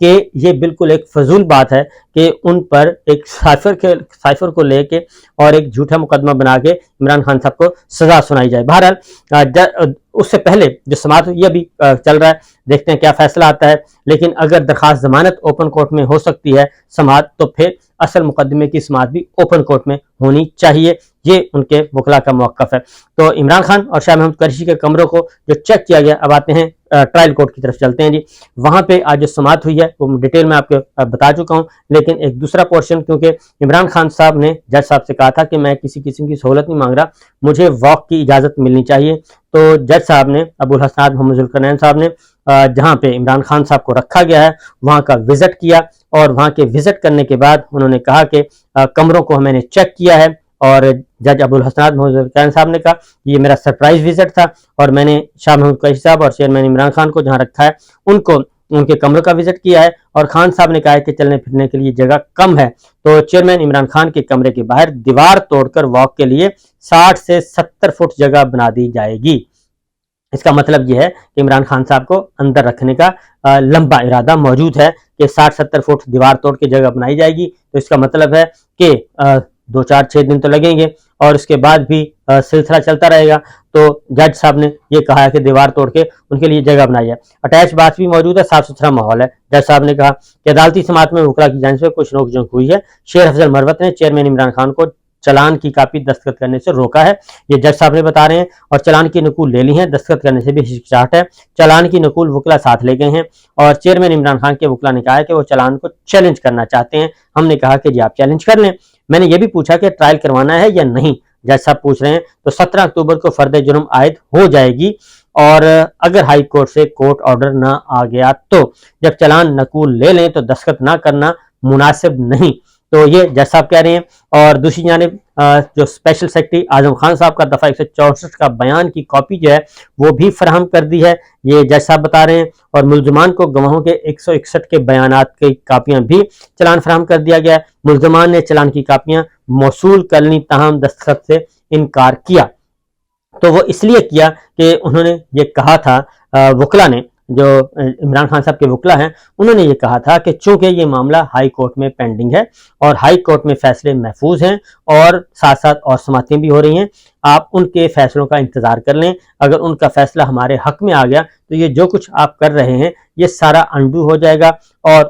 کہ یہ بالکل ایک فضول بات ہے کہ ان پر ایک سائفر کو لے کے اور ایک جھوٹا مقدمہ بنا کے عمران خان صاحب کو سزا سنائی جائے۔ بہرحال اس سے پہلے جو سماعت یہ بھی چل رہا ہے، دیکھتے ہیں کیا فیصلہ آتا ہے، لیکن اگر درخواست ضمانت اوپن کورٹ میں ہو سکتی ہے سماعت، تو پھر اصل مقدمے کی سماعت بھی اوپن کورٹ میں ہونی چاہیے، یہ ان کے وکلاء کا موقف ہے۔ تو عمران خان اور شاہ محمود قریشی کے کمروں کو جو چیک کیا گیا، اب آتے ہیں ٹرائل کورٹ کی طرف چلتے ہیں جی۔ وہاں پہ آج جو سماعت ہوئی ہے وہ ڈیٹیل میں آپ کو بتا چکا ہوں، لیکن ایک دوسرا پورشن، کیونکہ عمران خان صاحب نے جج صاحب سے کہا تھا کہ میں کسی قسم کی سہولت نہیں مانگ رہا، مجھے واک کی اجازت ملنی چاہیے، تو جج صاحب نے ابوالحسنات محمد ذوالقرنین صاحب نے جہاں پہ عمران خان صاحب کو رکھا گیا ہے وہاں کا وزٹ کیا، اور وہاں کے وزٹ کرنے کے بعد انہوں نے کہا کہ کمروں کو میں نے چیک کیا ہے، اور جج ابوالحسنات محمد ذوالقرنین صاحب نے کہا یہ میرا سرپرائز وزٹ تھا، اور میں نے شاہ محمود قریشی صاحب اور چیئرمین عمران خان کو جہاں رکھا ہے ان کے کمروں کا وزٹ کیا ہے، اور خان صاحب نے کہا ہے کہ چلنے پھرنے کے لیے جگہ کم ہے، تو چیئرمین عمران خان کے کمرے کے باہر دیوار توڑ کر واک کے لیے 60 سے 70 فٹ جگہ بنا دی جائے گی۔ اس کا مطلب یہ ہے کہ عمران خان صاحب کو اندر رکھنے کا لمبا ارادہ موجود ہے کہ 60-70 فٹ دیوار توڑ کے جگہ بنائی جائے گی، تو اس کا مطلب ہے کہ 2-4-6 دن تو لگیں گے، اور اس کے بعد بھی سلسلہ چلتا رہے گا۔ تو جج صاحب نے یہ کہا ہے کہ دیوار توڑ کے ان کے لیے جگہ بنائی جائے، اٹیچ باتھ بھی موجود ہے، صاف ستھرا ماحول ہے۔ جج صاحب نے کہا کہ عدالتی سماعت میں وکلاء کی جانب سے کچھ نوک جھونک ہوئی ہے، شیر افضل مروت نے چیئرمین عمران خان کو چلان کی کاپی دستخط کرنے سے روکا ہے، یہ جج صاحب نے بتا رہے ہیں، اور چلان کی نقول لے لی ہیں، دستخط کرنے سے بھی ہچکچاہٹ ہے، چلان کی نقول وکلاء ساتھ لے گئے ہیں، اور چیئرمین عمران خان کے وکلاء نے کہا ہے کہ وہ چلان کو چیلنج کرنا چاہتے ہیں۔ ہم نے کہا کہ جی آپ چیلنج کر لیں۔ میں نے یہ بھی پوچھا کہ ٹرائل کروانا ہے یا نہیں، جج صاحب پوچھ رہے ہیں، تو 17 اکتوبر کو فرد جرم عائد ہو جائے گی، اور اگر ہائی کورٹ سے کورٹ آرڈر نہ آ گیا تو جب چلان نقول لے لیں تو دستخط نہ کرنا مناسب نہیں، تو یہ جج صاحب کہہ رہے ہیں۔ اور دوسری جانب جو اسپیشل سیکرٹری اعظم خان صاحب کا دفعہ 164 کا بیان کی کاپی جو ہے وہ بھی فراہم کر دی ہے، یہ جج صاحب بتا رہے ہیں، اور ملزمان کو گواہوں کے 161 کے بیانات کی کاپیاں بھی چلان فراہم کر دیا گیا ہے۔ ملزمان نے چلان کی کاپیاں موصول کرنی تاہم دستخط سے انکار کیا، تو وہ اس لیے کیا کہ انہوں نے یہ کہا تھا، وکلاء نے جو عمران خان صاحب کے وکلاء ہیں انہوں نے یہ کہا تھا کہ چونکہ یہ معاملہ ہائی کورٹ میں پینڈنگ ہے اور ہائی کورٹ میں فیصلے محفوظ ہیں اور ساتھ ساتھ اور سماعتیں بھی ہو رہی ہیں، آپ ان کے فیصلوں کا انتظار کر لیں، اگر ان کا فیصلہ ہمارے حق میں آ گیا تو یہ جو کچھ آپ کر رہے ہیں یہ سارا انڈو ہو جائے گا، اور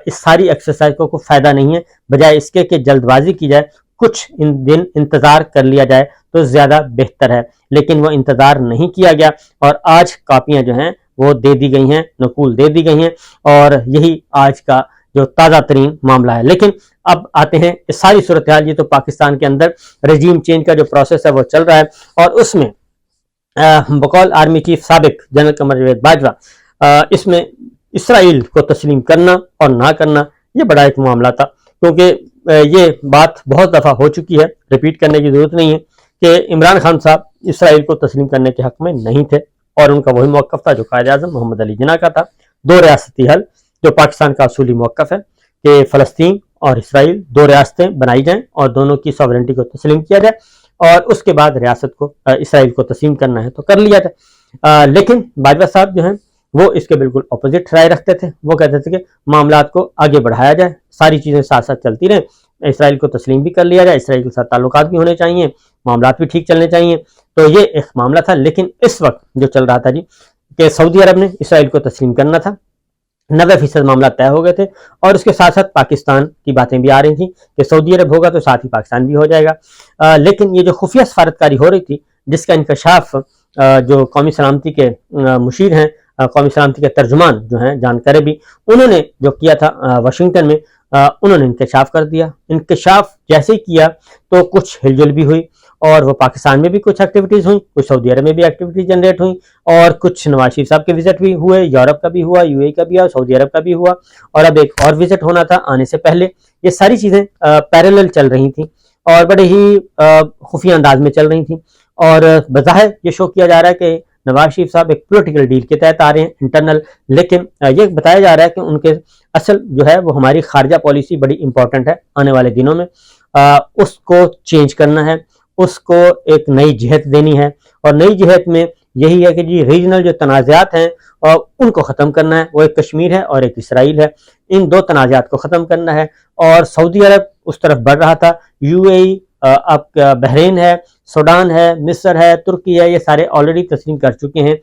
اس ساری ایکسرسائز کو کوئی فائدہ نہیں ہے، بجائے اس کے کہ جلد بازی کی جائے، کچھ دن انتظار کر لیا جائے تو زیادہ بہتر ہے، لیکن وہ انتظار نہیں کیا گیا، اور آج کاپیاں جو ہیں وہ دے دی گئی ہیں، نقول دے دی گئی ہیں، اور یہی آج کا جو تازہ ترین معاملہ ہے۔ لیکن اب آتے ہیں اس ساری صورتحال، یہ تو پاکستان کے اندر رجیم چینج کا جو پروسیس ہے وہ چل رہا ہے، اور اس میں بقول آرمی چیف سابق جنرل قمر جاوید باجوہ، اس میں اسرائیل کو تسلیم کرنا اور نہ کرنا یہ بڑا ایک معاملہ تھا، کیونکہ یہ بات بہت دفعہ ہو چکی ہے، ریپیٹ کرنے کی ضرورت نہیں ہے کہ عمران خان صاحب اسرائیل کو تسلیم کرنے کے حق میں نہیں تھے، اور ان کا وہی موقف تھا جو قائد اعظم محمد علی جناح کا تھا، دو ریاستی حل جو پاکستان کا اصولی موقف ہے کہ فلسطین اور اسرائیل دو ریاستیں بنائی جائیں اور دونوں کی ساورنٹی کو تسلیم کیا جائے، اور اس کے بعد ریاست کو اسرائیل کو تسلیم کرنا ہے تو کر لیا جائے۔ لیکن باجوہ صاحب جو ہیں وہ اس کے بالکل اپوزٹ رائے رکھتے تھے، وہ کہتے تھے کہ معاملات کو آگے بڑھایا جائے، ساری چیزیں ساتھ ساتھ چلتی رہیں، اسرائیل کو تسلیم بھی کر لیا جائے، اسرائیل کے ساتھ تعلقات بھی ہونے چاہیے، معاملات بھی ٹھیک چلنے چاہیے، تو یہ ایک معاملہ تھا۔ لیکن اس وقت جو چل رہا تھا جی کہ سعودی عرب نے اسرائیل کو تسلیم کرنا تھا، 90% معاملہ طے ہو گئے تھے، اور اس کے ساتھ ساتھ پاکستان کی باتیں بھی آ رہی تھیں کہ سعودی عرب ہوگا تو ساتھ ہی پاکستان بھی ہو جائے گا، لیکن یہ جو خفیہ سفارتکاری ہو رہی تھی جس کا انکشاف جو قومی سلامتی کے مشیر ہیں، قومی سلامتی کے ترجمان جو ہیں جان کریبی، انہوں نے جو کیا تھا واشنگٹن میں، انہوں نے انکشاف کر دیا، انکشاف جیسے ہی کیا تو کچھ ہل جل بھی ہوئی، اور وہ پاکستان میں بھی کچھ ایکٹیویٹیز ہوئیں، کچھ سعودی عرب میں بھی ایکٹیویٹیز جنریٹ ہوئیں، اور کچھ نواز شریف صاحب کے وزٹ بھی ہوئے، یورپ کا بھی ہوا، UAE کا بھی ہوا، سعودی عرب کا بھی ہوا، اور اب ایک اور وزٹ ہونا تھا آنے سے پہلے۔ یہ ساری چیزیں پیرالل چل رہی تھیں اور بڑے ہی خفیہ انداز میں چل رہی تھیں، اور بظاہر یہ شو کیا جا رہا ہے کہ نواز شریف صاحب ایک پولیٹیکل ڈیل کے تحت آ رہے ہیں انٹرنل، لیکن یہ بتایا جا رہا ہے کہ ان کے اصل جو ہے وہ ہماری خارجہ پالیسی بڑی امپورٹنٹ ہے آنے والے دنوں میں، اس کو چینج کرنا ہے، اس کو ایک نئی جہت دینی ہے، اور نئی جہت میں یہی ہے کہ جی ریجنل جو تنازعات ہیں اور ان کو ختم کرنا ہے، وہ ایک کشمیر ہے اور ایک اسرائیل ہے، ان دو تنازعات کو ختم کرنا ہے۔ اور سعودی عرب اس طرف بڑھ رہا تھا، یو اے ای، اب بحرین ہے، سوڈان ہے، مصر ہے، ترکی ہے، یہ سارے آلریڈی تسلیم کر چکے ہیں۔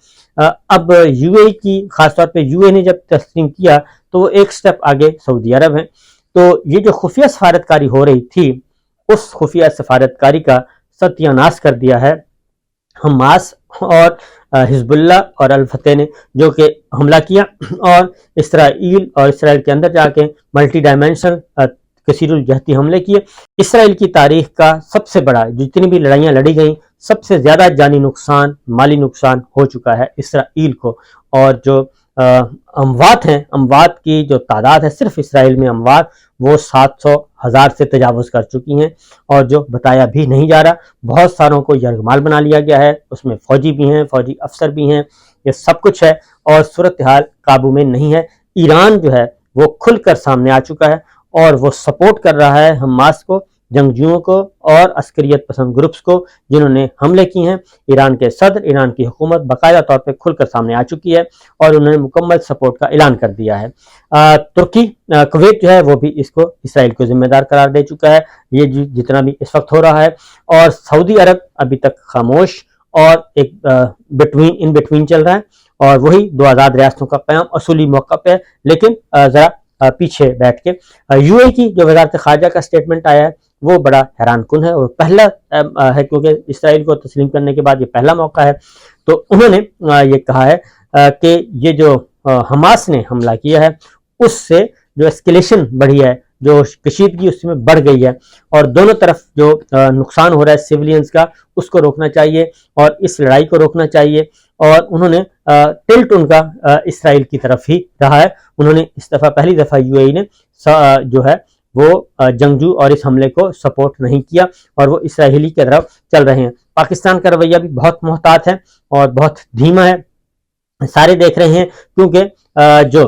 اب یو اے ای کی خاص طور پہ یو اے نے جب تسلیم کیا تو وہ ایک سٹیپ آگے سعودی عرب ہیں۔ تو یہ جو خفیہ سفارتکاری ہو رہی تھی، اس خفیہ سفارتکاری کا ستیہ ناش کر دیا ہے حماس اور حزب اللہ اور الفتح نے، جو کہ حملہ کیا اور اسرائیل کے اندر جا کے ملٹی ڈائمینشنل کثیر الجہتی حملے کیے۔ اسرائیل کی تاریخ کا سب سے بڑا، جتنی بھی لڑائیاں لڑی گئیں، سب سے زیادہ جانی نقصان، مالی نقصان ہو چکا ہے اسرائیل کو، اور جو اموات ہیں، اموات کی جو تعداد ہے صرف اسرائیل میں اموات، وہ 700,000 سے تجاوز کر چکی ہیں، اور جو بتایا بھی نہیں جا رہا، بہت ساروں کو یرغمال بنا لیا گیا ہے، اس میں فوجی بھی ہیں، فوجی افسر بھی ہیں، یہ سب کچھ ہے، اور صورتحال قابو میں نہیں ہے۔ ایران جو ہے وہ کھل کر سامنے آ چکا ہے اور وہ سپورٹ کر رہا ہے حماس کو، جنگجوؤں کو اور عسکریت پسند گروپس کو جنہوں نے حملے کیے ہیں۔ ایران کے صدر، ایران کی حکومت باقاعدہ طور پہ کھل کر سامنے آ چکی ہے اور انہوں نے مکمل سپورٹ کا اعلان کر دیا ہے۔ ترکی، کویت جو ہے وہ بھی اس کو اسرائیل کو ذمہ دار قرار دے چکا ہے، یہ جتنا بھی اس وقت ہو رہا ہے، اور سعودی عرب ابھی تک خاموش اور ایک ان بٹوین چل رہا ہے، اور وہی دو آزاد ریاستوں کا قیام اصولی موقع پہ ہے، لیکن ذرا پیچھے بیٹھ کے۔ یو اے کی جو وزارت خارجہ کا سٹیٹمنٹ آیا ہے وہ بڑا حیران کن ہے، اور پہلا ہے کیونکہ اسرائیل کو تسلیم کرنے کے بعد یہ پہلا موقع ہے۔ تو انہوں نے یہ کہا ہے کہ یہ جو حماس نے حملہ کیا ہے اس سے جو اسکیلیشن بڑھی ہے، جو کشیدگی اس میں بڑھ گئی ہے، اور دونوں طرف جو نقصان ہو رہا ہے سیولینز کا، اس کو روکنا چاہیے اور اس لڑائی کو روکنا چاہیے۔ اور انہوں نے ٹلٹ ان کا اسرائیل کی طرف ہی رہا ہے۔ انہوں نے اس دفعہ پہلی دفعہ یو اے ای نے جو ہے وہ جنگجو اور اس حملے کو سپورٹ نہیں کیا، اور وہ اسرائیلی کی طرف چل رہے ہیں۔ پاکستان کا رویہ بھی بہت محتاط ہے اور بہت دھیما ہے، سارے دیکھ رہے ہیں، کیونکہ جو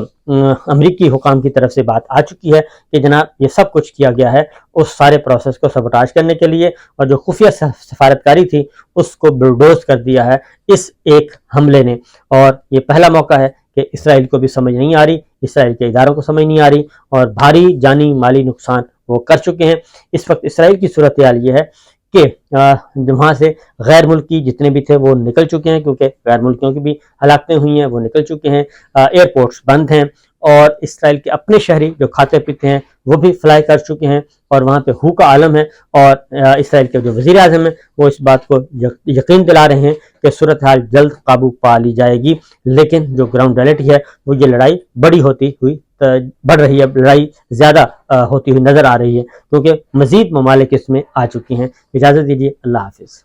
امریکی حکام کی طرف سے بات آ چکی ہے کہ جناب یہ سب کچھ کیا گیا ہے اس سارے پروسیس کو سبوٹاج کرنے کے لیے، اور جو خفیہ سفارتکاری تھی اس کو بلڈوز کر دیا ہے اس ایک حملے نے۔ اور یہ پہلا موقع ہے کہ اسرائیل کو بھی سمجھ نہیں آ رہی، اسرائیل کے اداروں کو سمجھ نہیں آ رہی، اور بھاری جانی مالی نقصان وہ کر چکے ہیں۔ اس وقت اسرائیل کی صورتحال یہ ہے کہ وہاں سے غیر ملکی جتنے بھی تھے وہ نکل چکے ہیں، کیونکہ غیر ملکیوں کی بھی ہلاکتیں ہوئی ہیں، وہ نکل چکے ہیں، ایئرپورٹس بند ہیں، اور اسرائیل کے اپنے شہری جو کھاتے پیتے ہیں وہ بھی فلائی کر چکے ہیں، اور وہاں پہ ہو کا عالم ہے، اور اسرائیل کے جو وزیر اعظم ہیں وہ اس بات کو یقین دلا رہے ہیں کہ صورتحال جلد قابو پا لی جائے گی، لیکن جو گراؤنڈ ریئلٹی ہے وہ یہ لڑائی بڑھ رہی ہے، لڑائی زیادہ ہوتی ہوئی نظر آ رہی ہے، کیونکہ مزید ممالک اس میں آ چکی ہیں۔ اجازت دیجیے، اللہ حافظ۔